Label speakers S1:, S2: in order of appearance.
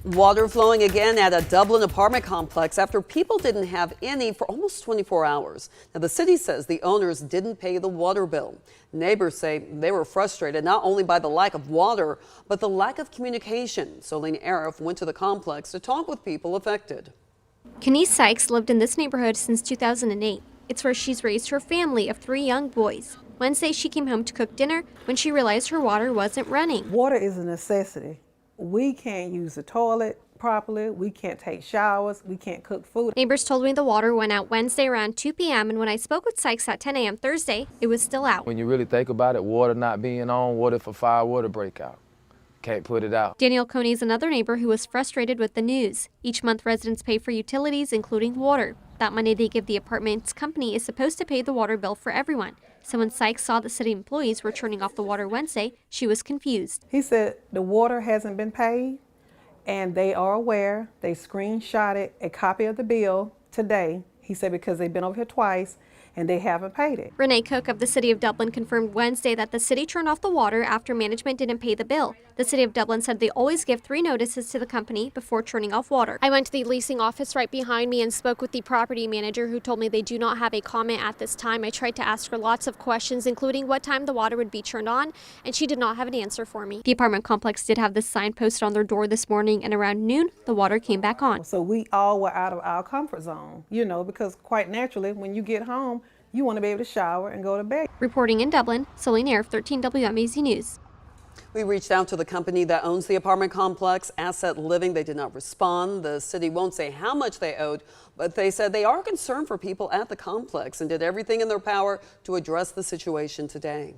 S1: Water flowing again at a Dublin apartment complex after people didn't have any for almost 24 hours. Now, the city says the owners didn't pay the water bill. Neighbors say they were frustrated not only by the lack of water, but the lack of communication. Solene Arif went to the complex to talk with people affected.
S2: Kenise Sykes lived in this neighborhood since 2008. It's where she's raised her family of 3 young boys. Wednesday, she came home to cook dinner when she realized her water wasn't running.
S3: Water is a necessity. We can't use the toilet properly, we can't take showers, we can't cook food.
S2: Neighbors told me the water went out Wednesday around 2 p.m. and when I spoke with Sykes at 10 a.m. Thursday, it was still out.
S4: When you really think about it, water not being on, what if a fire were to break out? Can't put it out.
S2: Daniel Coney is another neighbor who was frustrated with the news. Each month, residents pay for utilities, including water. That money they give the apartment's company is supposed to pay the water bill for everyone. So when Sykes saw the city employees were turning off the water Wednesday, she was confused.
S3: He said the water hasn't been paid and they are aware. They screenshotted a copy of the bill today. He said because they've been over here twice and they haven't paid it.
S2: Renee Cook of the City of Dublin confirmed Wednesday that the city turned off the water after management didn't pay the bill. The City of Dublin said they always give 3 notices to the company before turning off water. I went to the leasing office right behind me and spoke with the property manager who told me they do not have a comment at this time. I tried to ask her lots of questions, including what time the water would be turned on, and she did not have an answer for me. The apartment complex did have this sign posted on their door this morning, and around noon, the water came back on.
S3: So we all were out of our comfort zone, because quite naturally, when you get home, you want to be able to shower and go to bed.
S2: Reporting in Dublin, Solene Arif, 13 WMAZ News.
S1: We reached out to the company that owns the apartment complex, Asset Living. They did not respond. The city won't say how much they owed, but they said they are concerned for people at the complex and did everything in their power to address the situation today.